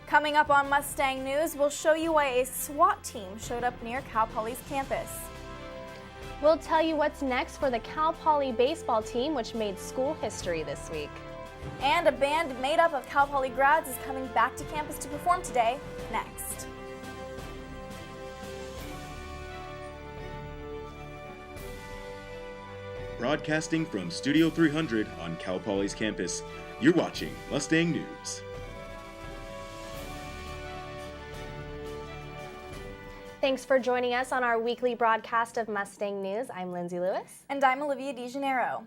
Coming up on Mustang News, we'll show you why a SWAT team showed up near Cal Poly's campus. We'll tell you what's next for the Cal Poly baseball team, which made school history this week. And a band made up of Cal Poly grads is coming back to campus to perform today, next. Broadcasting from Studio 300 on Cal Poly's campus, you're watching Mustang News. Thanks for joining us on our weekly broadcast of Mustang News. I'm Lindsay Lewis. And I'm Olivia DeGeneiro.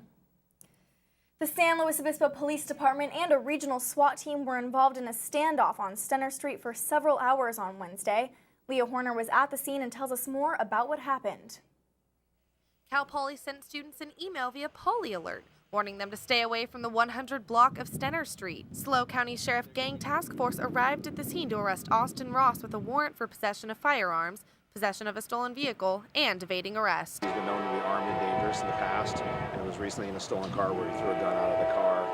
The San Luis Obispo Police Department and a regional SWAT team were involved in a standoff on Center Street for several hours on Wednesday. Leah Horner was at the scene and tells us more about what happened. Cal Poly sent students an email via Poly Alert, warning them to stay away from the 100 block of Stenner Street. SLO County Sheriff Gang Task Force arrived at the scene to arrest Austin Ross with a warrant for possession of firearms, possession of a stolen vehicle, and evading arrest. He's been known to be armed and dangerous in the past, and was recently in a stolen car where he threw a gun out of the car.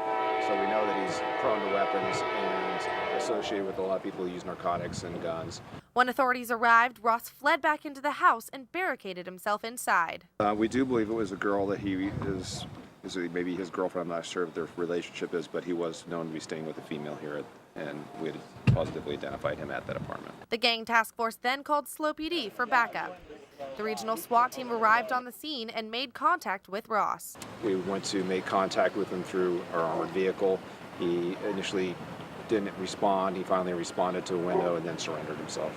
So we know that he's prone to weapons and associated with a lot of people who use narcotics and guns. When authorities arrived, Ross fled back into the house and barricaded himself inside. We do believe it was a girl that he is maybe his girlfriend. I'm not sure what their relationship is, but he was known to be staying with a female here, and we had positively identified him at that apartment. The gang task force then called SLO PD for backup. The regional SWAT team arrived on the scene and made contact with Ross. We went to make contact with him through our armored vehicle. He initially didn't respond. He finally responded to a window and then surrendered himself.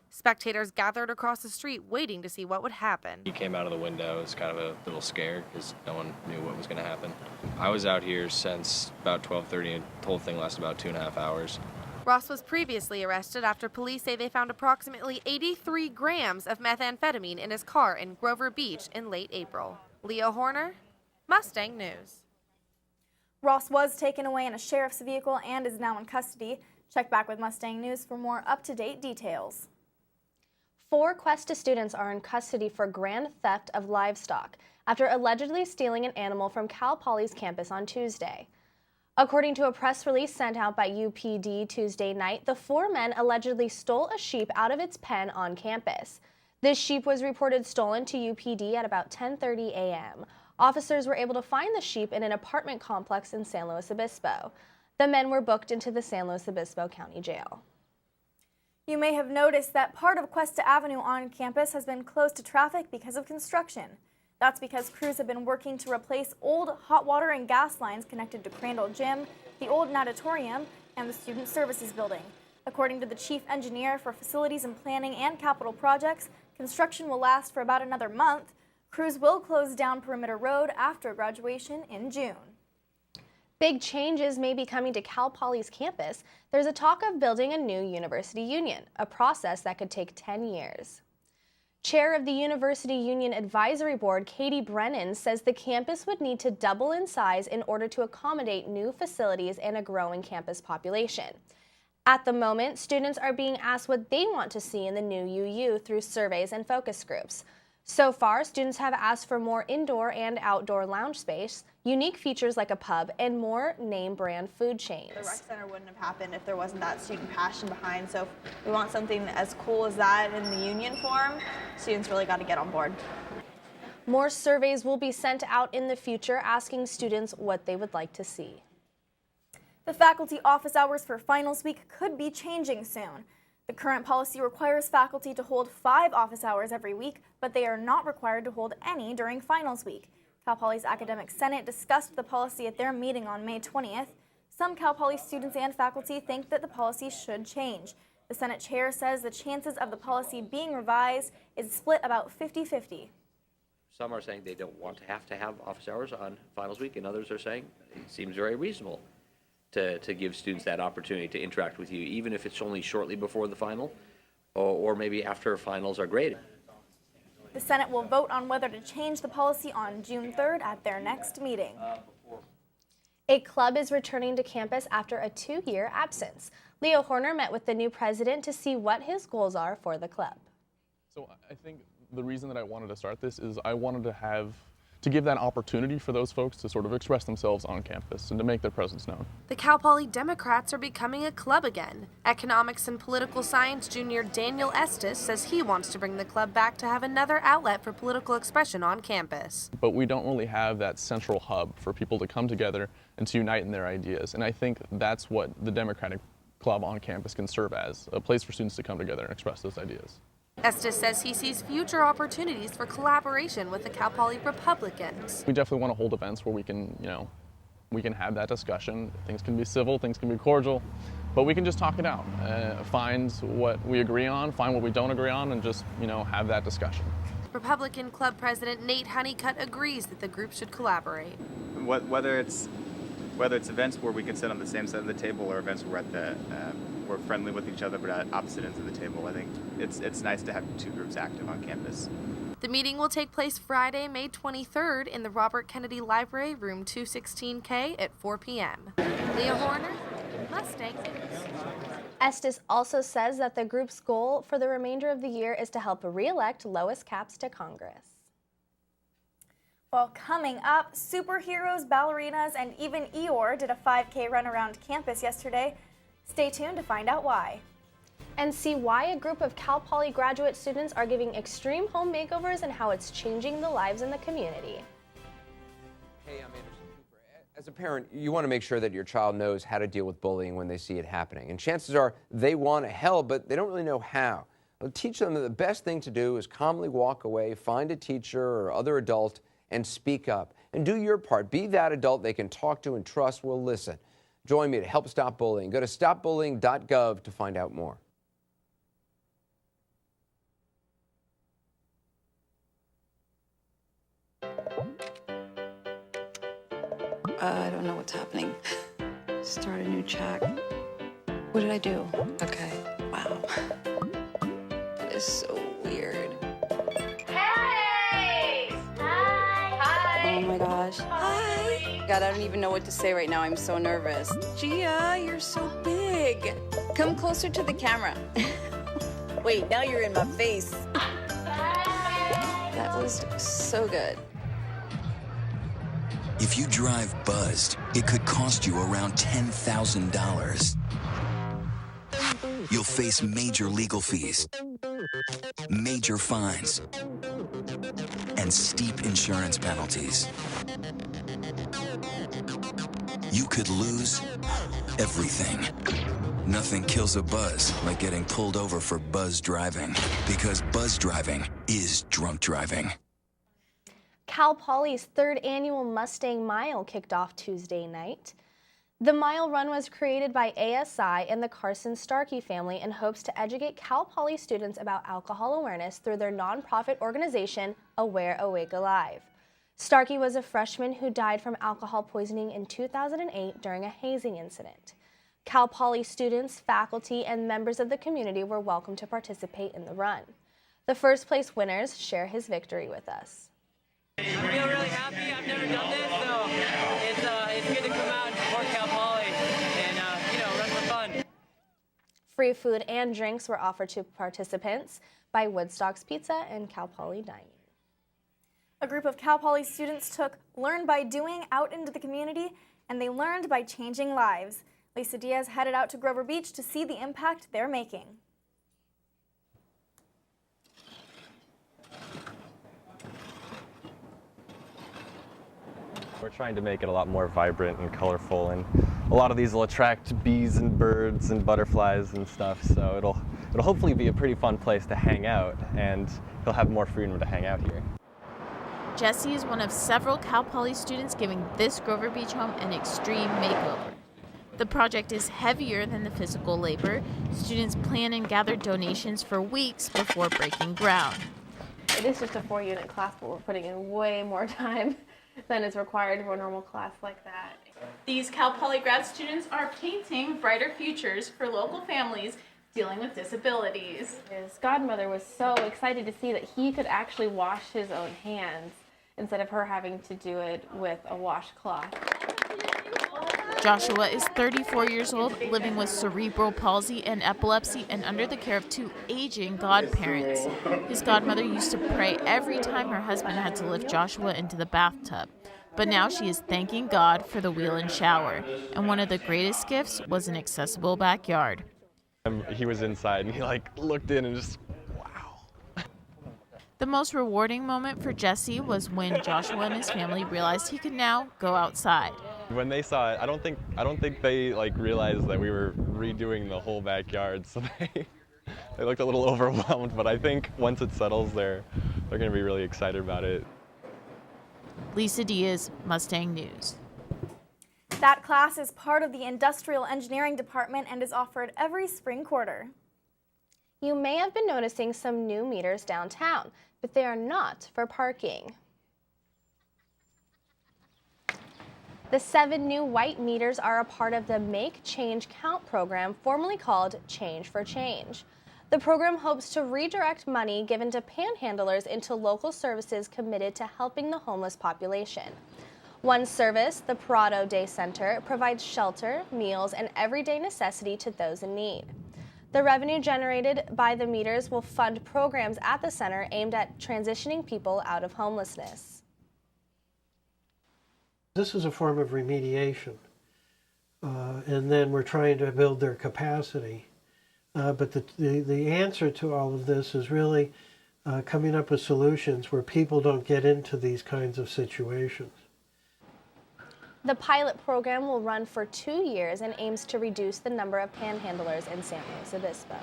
Spectators gathered across the street waiting to see what would happen. He came out of the window. It was kind of a little scared because no one knew what was going to happen. I was out here since about 12:30 and the whole thing lasted about 2.5 hours. Ross was previously arrested after police say they found approximately 83 grams of methamphetamine in his car in Grover Beach in late April. Leah Horner, Mustang News. Ross was taken away in a sheriff's vehicle and is now in custody. Check back with Mustang News for more up-to-date details. 4 Cuesta students are in custody for grand theft of livestock after allegedly stealing an animal from Cal Poly's campus on Tuesday. According to a press release sent out by UPD Tuesday night, the 4 men allegedly stole a sheep out of its pen on campus. This sheep was reported stolen to UPD at about 10:30 a.m. Officers were able to find the sheep in an apartment complex in San Luis Obispo. The men were booked into the San Luis Obispo County Jail. You may have noticed that part of Cuesta Avenue on campus has been closed to traffic because of construction. That's because crews have been working to replace old hot water and gas lines connected to Crandall Gym, the old natatorium, and the Student Services Building. According to the Chief Engineer for Facilities and Planning and Capital Projects, construction will last for about another month. Crews will close down Perimeter Road after graduation in June. Big changes may be coming to Cal Poly's campus. There's a talk of building a new university union, a process that could take 10 years. Chair of the University Union Advisory Board, Katie Brennan, says the campus would need to double in size in order to accommodate new facilities and a growing campus population. At the moment, students are being asked what they want to see in the new UU through surveys and focus groups. So far, students have asked for more indoor and outdoor lounge space, unique features like a pub, and more name-brand food chains. The rec center wouldn't have happened if there wasn't that student passion behind. So if we want something as cool as that in the union form, students really got to get on board. More surveys will be sent out in the future asking students what they would like to see. The faculty office hours for finals week could be changing soon. The current policy requires faculty to hold 5 office hours every week, but they are not required to hold any during finals week. Cal Poly's Academic Senate discussed the policy at their meeting on May 20th. Some Cal Poly students and faculty think that the policy should change. The Senate chair says the chances of the policy being revised is split about 50-50. Some are saying they don't want to have office hours on finals week, and others are saying it seems very reasonable to give students that opportunity to interact with you, even if it's only shortly before the final or maybe after finals are graded. The Senate will vote on whether to change the policy on June 3rd at their next meeting. A club is returning to campus after a 2-year absence. Leo Horner met with the new president to see what his goals are for the club. So I think the reason that I wanted to start this is I wanted to have to give that opportunity for those folks to sort of express themselves on campus and to make their presence known. The Cal Poly Democrats are becoming a club again. Economics and political science junior Daniel Estes says he wants to bring the club back to have another outlet for political expression on campus. But we don't really have that central hub for people to come together and to unite in their ideas. And I think that's what the Democratic Club on campus can serve as, a place for students to come together and express those ideas. Estes says he sees future opportunities for collaboration with the Cal Poly Republicans. We definitely want to hold events where we can, we can have that discussion. Things can be civil, things can be cordial, but we can just talk it out, find what we agree on, find what we don't agree on, and just, have that discussion. Republican Club President Nate Honeycutt agrees that the group should collaborate. Whether it's events where we can sit on the same side of the table or events where we're friendly with each other but at opposite ends of the table, I think it's nice to have two groups active on campus. The meeting will take place Friday, May 23rd in the Robert Kennedy Library, room 216K at 4 p.m. Leah Horner, Mustang News. Estes also says that the group's goal for the remainder of the year is to help re-elect Lois Capps to Congress. Well, coming up, superheroes, ballerinas, and even Eeyore did a 5K run around campus yesterday. Stay tuned to find out why. And see why a group of Cal Poly graduate students are giving extreme home makeovers and how it's changing the lives in the community. Hey, I'm Anderson Cooper. As a parent, you want to make sure that your child knows how to deal with bullying when they see it happening. And chances are they want to help, but they don't really know how. Well, teach them that the best thing to do is calmly walk away, find a teacher or other adult, and speak up. And do your part. Be that adult they can talk to and trust will listen. Join me to help stop bullying. Go to stopbullying.gov to find out more. I don't know what's happening. Start a new chat. What did I do? Okay. Wow. That is so weird. Hey! Hi! Oh my gosh. Hi! God, I don't even know what to say right now. I'm so nervous. Gia, you're so big. Come closer to the camera. Wait, now you're in my face. That was so good. If you drive buzzed, it could cost you around $10,000. You'll face major legal fees, major fines, and steep insurance penalties. You could lose everything. Nothing kills a buzz like getting pulled over for buzz driving, because buzz driving is drunk driving. Cal Poly's third annual Mustang Mile kicked off Tuesday night. The mile run was created by ASI and the Carson Starkey family in hopes to educate Cal Poly students about alcohol awareness through their nonprofit organization, Aware Awake Alive. Starkey was a freshman who died from alcohol poisoning in 2008 during a hazing incident. Cal Poly students, faculty, and members of the community were welcome to participate in the run. The first place winners share his victory with us. I feel really happy. I've never done this, so it's good to come out and support Cal Poly and run for fun. Free food and drinks were offered to participants by Woodstock's Pizza and Cal Poly Dining. A group of Cal Poly students took Learn by Doing out into the community, and they learned by changing lives. Lisa Diaz headed out to Grover Beach to see the impact they're making. We're trying to make it a lot more vibrant and colorful, and a lot of these will attract bees and birds and butterflies and stuff, so it'll hopefully be a pretty fun place to hang out, and you'll have more freedom to hang out here. Jesse is one of several Cal Poly students giving this Grover Beach home an extreme makeover. The project is heavier than the physical labor. Students plan and gather donations for weeks before breaking ground. It is just a 4-unit class, but we're putting in way more time than is required for a normal class like that. These Cal Poly grad students are painting brighter futures for local families dealing with disabilities. His godmother was so excited to see that he could actually wash his own hands instead of her having to do it with a washcloth. Joshua is 34 years old, living with cerebral palsy and epilepsy and under the care of 2 aging godparents. His godmother used to pray every time her husband had to lift Joshua into the bathtub. But now she is thanking God for the wheel and shower. And one of the greatest gifts was an accessible backyard. He was inside and he looked in and just, The most rewarding moment for Jesse was when Joshua and his family realized he could now go outside. when they saw it, I don't think they realized that we were redoing the whole backyard, so they looked a little overwhelmed, but I think once it settles, they're going to be really excited about it. Lisa Diaz, Mustang News. That class is part of the Industrial Engineering Department and is offered every spring quarter. You may have been noticing some new meters downtown, but they are not for parking. The 7 new white meters are a part of the Make, Change, Count program, formerly called Change for Change. The program hopes to redirect money given to panhandlers into local services committed to helping the homeless population. One service, the Parado Day Center, provides shelter, meals, and everyday necessity to those in need. The revenue generated by the meters will fund programs at the center aimed at transitioning people out of homelessness. This is a form of remediation, and then we're trying to build their capacity. But the answer to all of this is really coming up with solutions where people don't get into these kinds of situations. The pilot program will run for 2 years and aims to reduce the number of panhandlers in San Luis Obispo.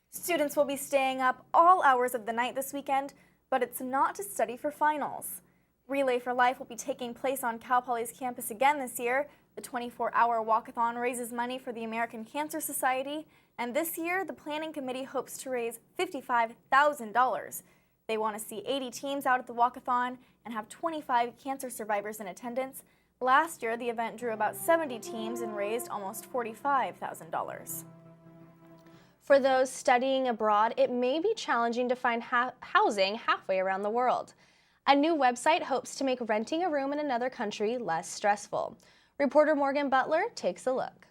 Students will be staying up all hours of the night this weekend, but it's not to study for finals. Relay for Life will be taking place on Cal Poly's campus again this year. The 24-hour walkathon raises money for the American Cancer Society, and this year the planning committee hopes to raise $55,000. They want to see 80 teams out at the walkathon and have 25 cancer survivors in attendance. Last year, the event drew about 70 teams and raised almost $45,000. For those studying abroad, it may be challenging to find housing halfway around the world. A new website hopes to make renting a room in another country less stressful. Reporter Morgan Butler takes a look.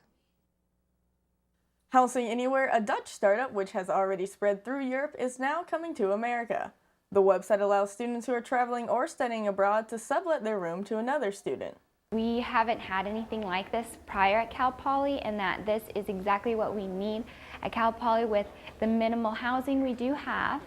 Housing Anywhere, a Dutch startup which has already spread through Europe, is now coming to America. The website allows students who are traveling or studying abroad to sublet their room to another student. We haven't had anything like this prior at Cal Poly, and that this is exactly what we need at Cal Poly with the minimal housing we do have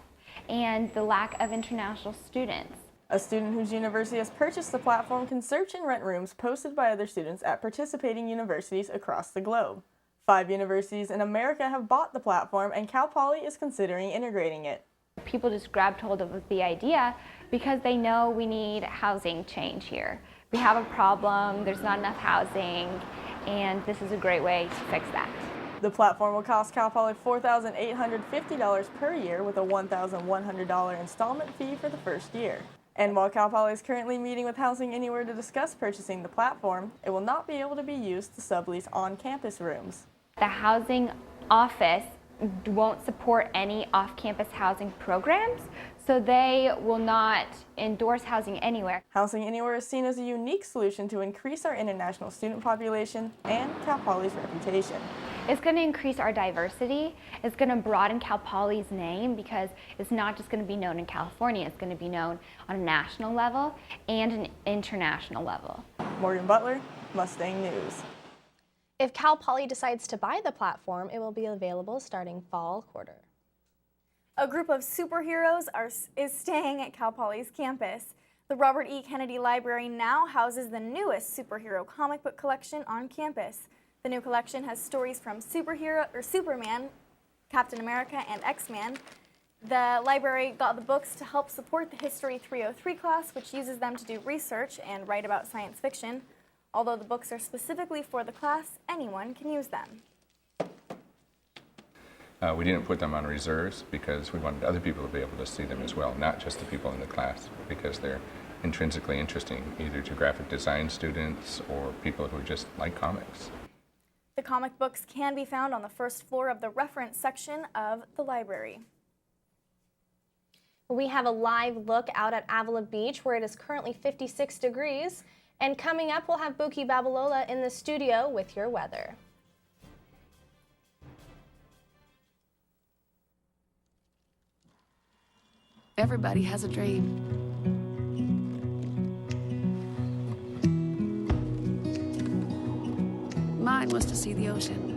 and the lack of international students. A student whose university has purchased the platform can search and rent rooms posted by other students at participating universities across the globe. 5 universities in America have bought the platform, and Cal Poly is considering integrating it. People just grabbed hold of the idea because they know we need housing change here. We have a problem, there's not enough housing, and this is a great way to fix that. The platform will cost Cal Poly $4,850 per year with a $1,100 installment fee for the first year. And while Cal Poly is currently meeting with Housing Anywhere to discuss purchasing the platform, it will not be able to be used to sublease on-campus rooms. The housing office won't support any off-campus housing programs, so they will not endorse Housing Anywhere. Housing Anywhere is seen as a unique solution to increase our international student population and Cal Poly's reputation. It's going to increase our diversity. It's going to broaden Cal Poly's name because it's not just going to be known in California. It's going to be known on a national level and an international level. Morgan Butler, Mustang News. If Cal Poly decides to buy the platform, it will be available starting fall quarter. A group of superheroes is staying at Cal Poly's campus. The Robert E. Kennedy Library now houses the newest superhero comic book collection on campus. The new collection has stories from Superman, Captain America, and X-Man. The library got the books to help support the History 303 class, which uses them to do research and write about science fiction. Although the books are specifically for the class, anyone can use them. We didn't put them on reserves because we wanted other people to be able to see them as well, not just the people in the class, because they're intrinsically interesting, either to graphic design students or people who just like comics. The comic books can be found on the first floor of the reference section of the library. We have a live look out at Avila Beach, where it is currently 56 degrees. And coming up, we'll have Buki Babalola in the studio with your weather. Everybody has a dream. Mine was to see the ocean.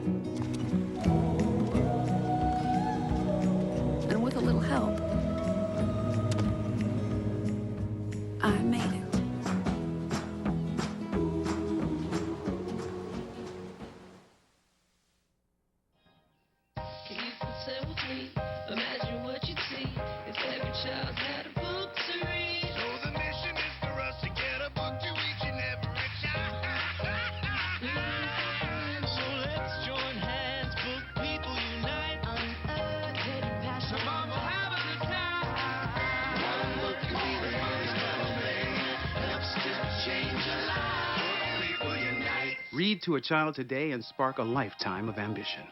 And with a little help, I made it. Imagine what you'd see if every child had a book to read. So the mission is for us to get a book to each and every child. So let's join hands, book people unite. Unearth hidden passion. Come on, we'll have a good time. One book is even money's gonna make. Helps to change a life. Book people unite. Read to a child today and spark a lifetime of ambition.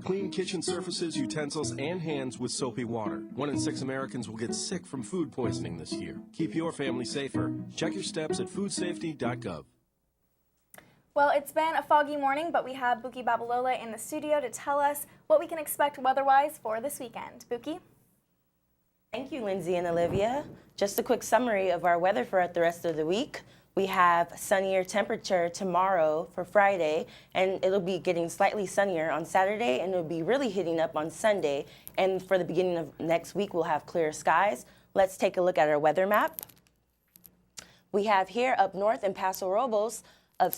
Clean kitchen surfaces, utensils, and hands with soapy water. 1 in 6 Americans will get sick from food poisoning this year. Keep your family safer. Check your steps at foodsafety.gov. Well, it's been a foggy morning, but we have Buki Babalola in the studio to tell us what we can expect weather-wise for this weekend. Buki? Thank you, Lindsay and Olivia. Just a quick summary of our weather for the rest of the week. We have sunnier temperature tomorrow for Friday, and it'll be getting slightly sunnier on Saturday, and it'll be really heating up on Sunday. And for the beginning of next week, we'll have clear skies. Let's take a look at our weather map. We have here up north in Paso Robles a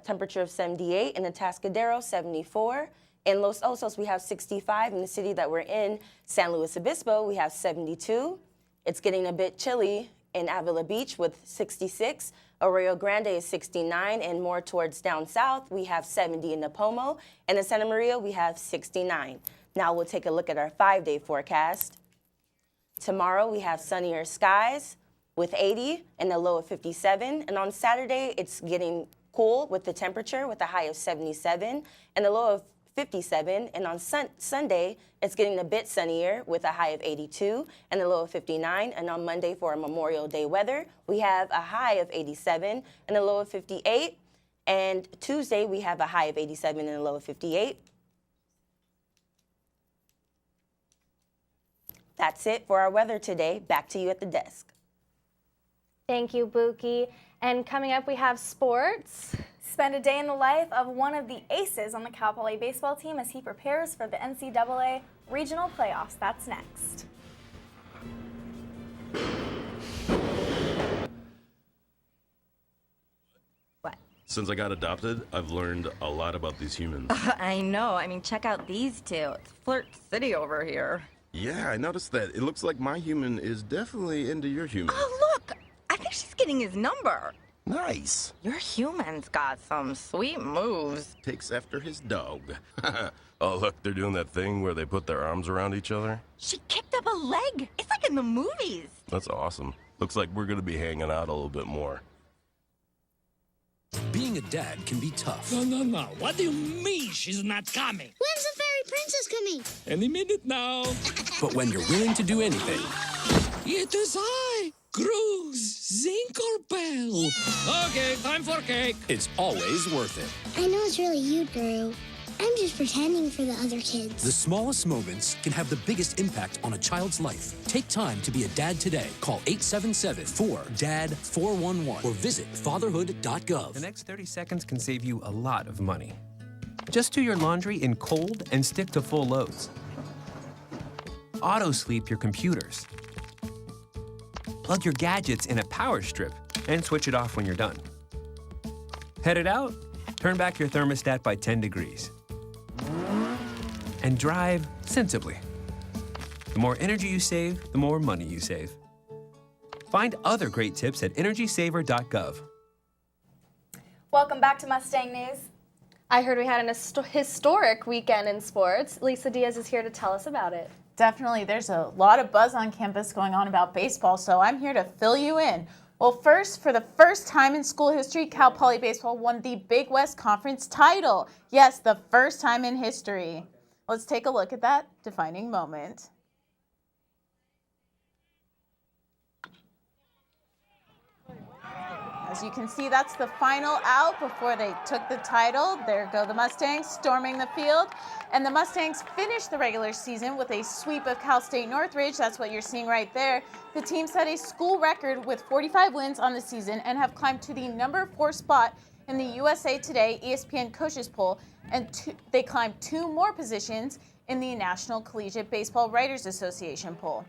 temperature of 78, in Atascadero 74. In Los Osos, we have 65. In the city that we're in, San Luis Obispo, we have 72. It's getting a bit chilly in Avila Beach with 66. Arroyo Grande is 69, and more towards down south, we have 70 in Napomo, and in Santa Maria, we have 69. Now we'll take a look at our 5-day forecast. Tomorrow, we have sunnier skies with 80 and a low of 57, and on Saturday, it's getting cool with the temperature with a high of 77 and a low of 57, and on Sunday, it's getting a bit sunnier with a high of 82 and a low of 59, and on Monday for our Memorial Day weather, we have a high of 87 and a low of 58, and Tuesday, we have a high of 87 and a low of 58. That's it for our weather today. Back to you at the desk. Thank you, Buki. And coming up, we have sports. Spend a day in the life of one of the aces on the Cal Poly baseball team as he prepares for the NCAA regional playoffs. That's next. What? Since I got adopted, I've learned a lot about these humans. I know. I mean, check out these two. It's Flirt City over here. Yeah, I noticed that. It looks like my human is definitely into your human. Oh, look! I think she's getting his number. Nice. Your human's got some sweet moves. Takes after his dog. Oh, look, they're doing that thing where they put their arms around each other. She kicked up a leg. It's like in the movies. That's awesome. Looks like we're going to be hanging out a little bit more. Being a dad can be tough. No. What do you mean she's not coming? When's the fairy princess coming? Any minute now. But when you're willing to do anything... It is I, Cruz Zinkerbell. Okay, time for cake. It's always worth it. I know it's really you, Drew. I'm just pretending for the other kids. The smallest moments can have the biggest impact on a child's life. Take time to be a dad today. Call 877-4DAD-411 or visit fatherhood.gov. The next 30 seconds can save you a lot of money. Just do your laundry in cold and stick to full loads. Auto-sleep your computers. Plug your gadgets in a power strip and switch it off when you're done. Headed out? Turn back your thermostat by 10 degrees. And drive sensibly. The more energy you save, the more money you save. Find other great tips at energysaver.gov. Welcome back to Mustang News. I heard we had an historic weekend in sports. Lisa Diaz is here to tell us about it. Definitely. There's a lot of buzz on campus going on about baseball, so I'm here to fill you in. Well, first, for the first time in school history, Cal Poly Baseball won the Big West Conference title. Yes, the first time in history. Let's take a look at that defining moment. As you can see, that's the final out before they took the title. There go the Mustangs storming the field. And the Mustangs finished the regular season with a sweep of Cal State Northridge. That's what you're seeing right there. The team set a school record with 45 wins on the season and have climbed to the number 4 spot in the USA Today ESPN Coaches Poll. And they climbed 2 more positions in the National Collegiate Baseball Writers Association poll.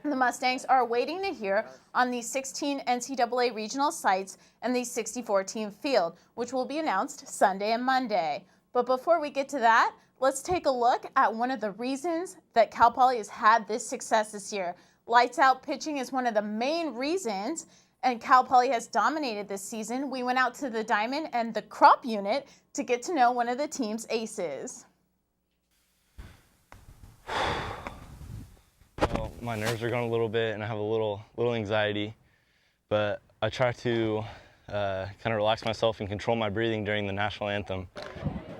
The Mustangs are waiting to hear on the 16 NCAA regional sites and the 64-team field, which will be announced Sunday and Monday. But before we get to that, let's take a look at one of the reasons that Cal Poly has had this success this year. Lights out pitching is one of the main reasons, and Cal Poly has dominated this season. We went out to the diamond and the crop unit to get to know one of the team's aces. Well, my nerves are going a little bit and I have a little anxiety, but I try to kind of relax myself and control my breathing during the national anthem.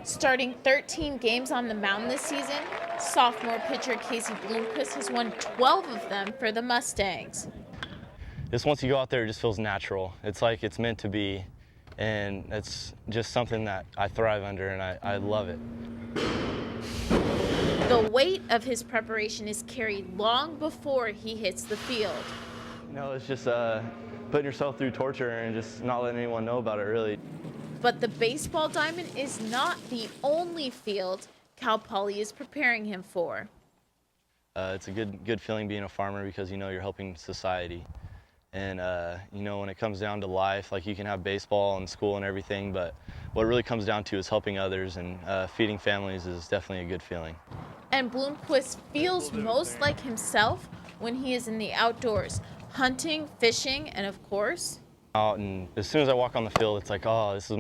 Starting 13 games on the mound this season, sophomore pitcher Casey Bloomquist has won 12 of them for the Mustangs. Just once you go out there, it just feels natural. It's like it's meant to be, and it's just something that I thrive under, and I love it. The weight of his preparation is carried long before he hits the field. You know, it's just putting yourself through torture and just not letting anyone know about it, really. But the baseball diamond is not the only field Cal Poly is preparing him for. It's a good feeling being a farmer because you know you're helping society. And you know, when it comes down to life, like you can have baseball and school and everything, but what it really comes down to is helping others, and feeding families is definitely a good feeling. And Bloomquist feels most like himself when he is in the outdoors, hunting, fishing, and of course, out, and as soon as I walk on the field, it's like, oh, this is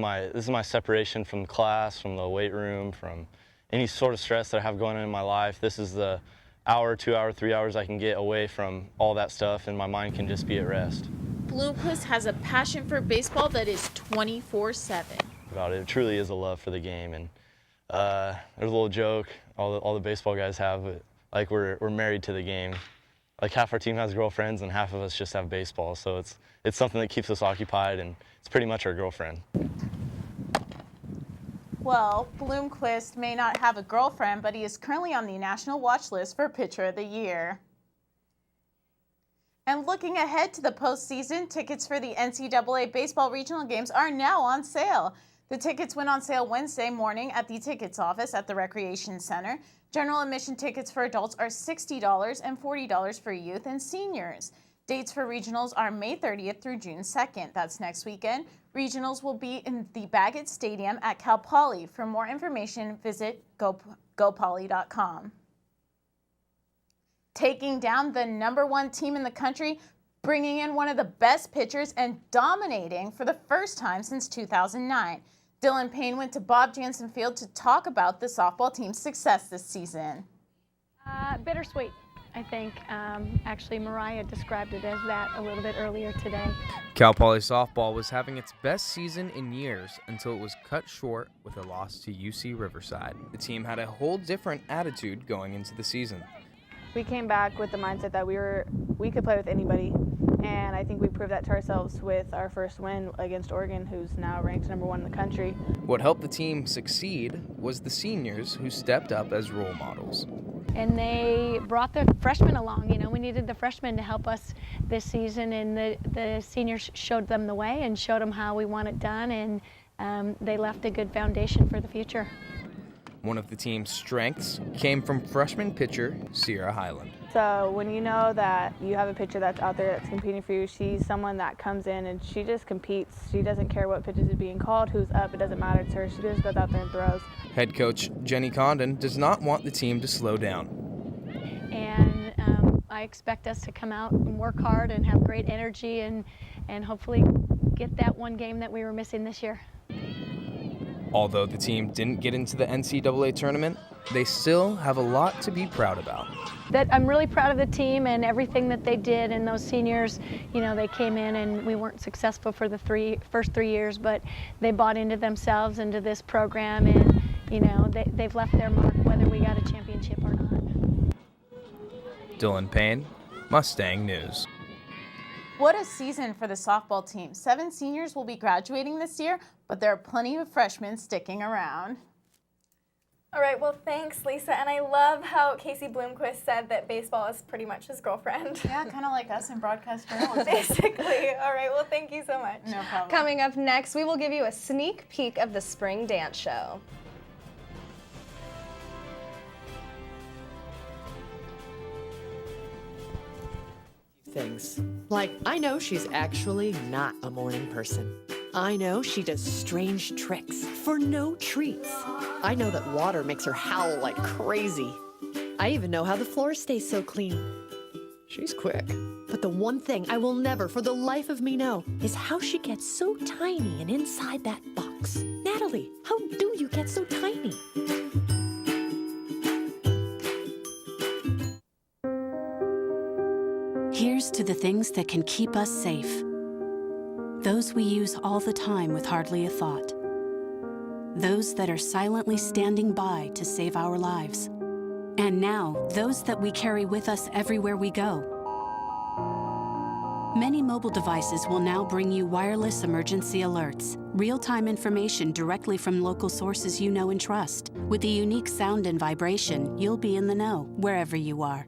my separation from class, from the weight room, from any sort of stress that I have going on in my life. This is the hour, 2 hour, 3 hours I can get away from all that stuff, and my mind can just be at rest. Bloomquist has a passion for baseball that is 24/7. It truly is a love for the game, and there's a little joke all the baseball guys have, but like we're married to the game. Like half our team has girlfriends and half of us just have baseball, so it's something that keeps us occupied, and it's pretty much our girlfriend. Well, Bloomquist may not have a girlfriend, but he is currently on the national watch list for Pitcher of the Year. And looking ahead to the postseason, tickets for the NCAA baseball regional games are now on sale. The tickets went on sale Wednesday morning at the tickets office at the Recreation Center. General admission tickets for adults are $60 and $40 for youth and seniors. Dates for regionals are May 30th through June 2nd. That's next weekend. Regionals will be in the Baggett Stadium at Cal Poly. For more information, visit gopoly.com. Taking down the #1 team in the country, bringing in one of the best pitchers, and dominating for the first time since 2009. Dylan Payne went to Bob Jansen Field to talk about the softball team's success this season. Bittersweet, I think. Actually, Mariah described it as that a little bit earlier today. Cal Poly softball was having its best season in years until it was cut short with a loss to UC Riverside. The team had a whole different attitude going into the season. We came back with the mindset that we could play with anybody, and I think we proved that to ourselves with our first win against Oregon, who's now ranked #1 in the country. What helped the team succeed was the seniors who stepped up as role models. And they brought the freshmen along. You know, we needed the freshmen to help us this season, and the seniors showed them the way and showed them how we want it done, and they left a good foundation for the future. One of the team's strengths came from freshman pitcher Sierra Highland. So when you know that you have a pitcher that's out there that's competing for you, she's someone that comes in and she just competes. She doesn't care what pitches is being called, who's up, it doesn't matter to her. She just goes out there and throws. Head coach Jenny Condon does not want the team to slow down. And I expect us to come out and work hard and have great energy and hopefully get that one game that we were missing this year. Although the team didn't get into the NCAA tournament, they still have a lot to be proud about. That I'm really proud of the team and everything that they did, and those seniors, you know, they came in and we weren't successful for the first three years, but they bought into themselves, into this program, and you know, they've left their mark whether we got a championship or not. Dylan Payne, Mustang News. What a season for the softball team. 7 seniors will be graduating this year, but there are plenty of freshmen sticking around. All right, well, thanks, Lisa. And I love how Casey Bloomquist said that baseball is pretty much his girlfriend. Yeah, kind of like us in broadcast journalism. Basically. All right, well, thank you so much. No problem. Coming up next, we will give you a sneak peek of the spring dance show. Things. Like, I know she's actually not a morning person. I know she does strange tricks for no treats. I know that water makes her howl like crazy. I even know how the floor stays so clean. She's quick. But the one thing I will never for the life of me know is how she gets so tiny and inside that box. Natalie, how do you get so tiny? Here's to the things that can keep us safe. Those we use all the time with hardly a thought. Those that are silently standing by to save our lives. And now, those that we carry with us everywhere we go. Many mobile devices will now bring you wireless emergency alerts, real-time information directly from local sources you know and trust. With the unique sound and vibration, you'll be in the know, wherever you are.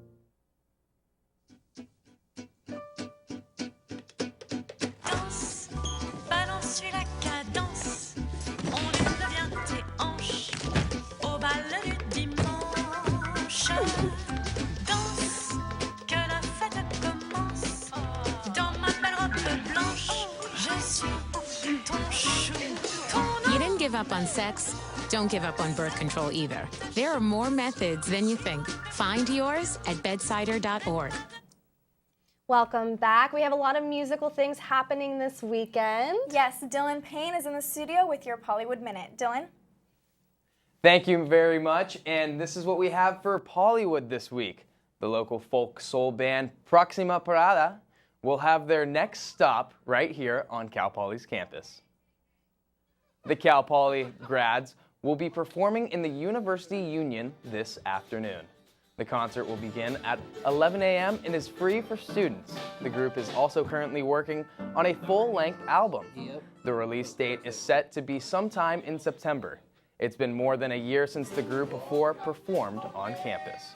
You didn't give up on sex. Don't give up on birth control either. There are more methods than you think. Find yours at bedsider.org. Welcome back. We have a lot of musical things happening this weekend. Yes, Dylan Payne is in the studio with your Pollywood Minute. Dylan? Thank you very much, and this is what we have for Pollywood this week. The local folk soul band Proxima Parada will have their next stop right here on Cal Poly's campus. The Cal Poly grads will be performing in the University Union this afternoon. The concert will begin at 11 a.m. and is free for students. The group is also currently working on a full-length album. The release date is set to be sometime in September. It's been more than a year since the group before performed on campus.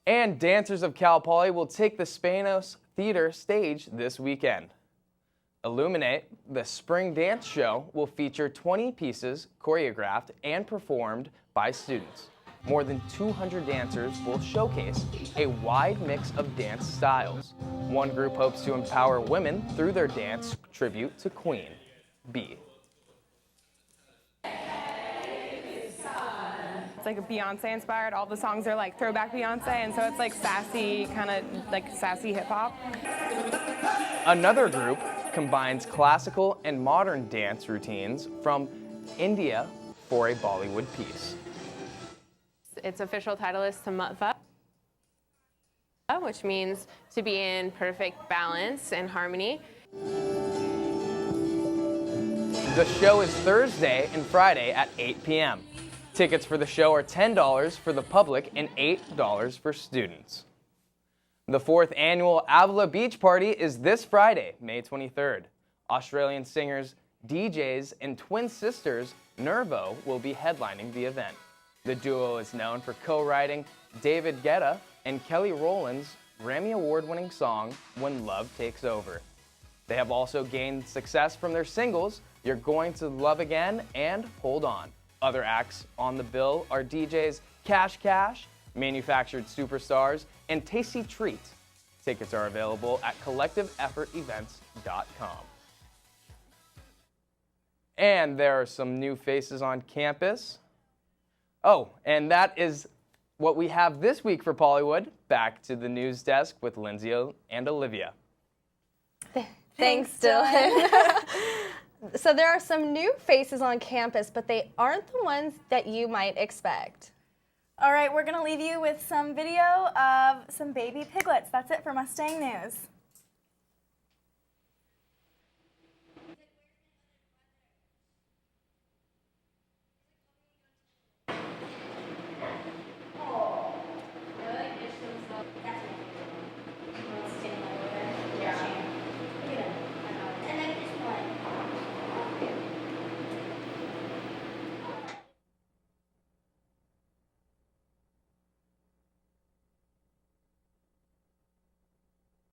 And dancers of Cal Poly will take the Spanos Theater stage this weekend. Illuminate, the spring dance show, will feature 20 pieces choreographed and performed by students. More than 200 dancers will showcase a wide mix of dance styles. One group hopes to empower women through their dance tribute to Queen Bee. It's like a Beyonce inspired. All the songs are like throwback Beyonce, and so it's like sassy, kind of like sassy hip hop. Another group combines classical and modern dance routines from India for a Bollywood piece. Its official title is Samatva, which means to be in perfect balance and harmony. The show is Thursday and Friday at 8 p.m. Tickets for the show are $10 for the public and $8 for students. The 4th annual Avila Beach Party is this Friday, May 23rd. Australian singers, DJs, and twin sisters Nervo will be headlining the event. The duo is known for co-writing David Guetta and Kelly Rowland's Grammy Award-winning song, When Love Takes Over. They have also gained success from their singles, You're Going to Love Again and Hold On. Other acts on the bill are DJs Cash Cash, Manufactured Superstars, and Tasty Treat. Tickets are available at collectiveeffortevents.com. And there are some new faces on campus. Oh, and that is what we have this week for Pollywood. Back to the news desk with Lindsay and Olivia. Thanks, Dylan. So there are some new faces on campus, but they aren't the ones that you might expect. All right, we're going to leave you with some video of some baby piglets. That's it for Mustang News.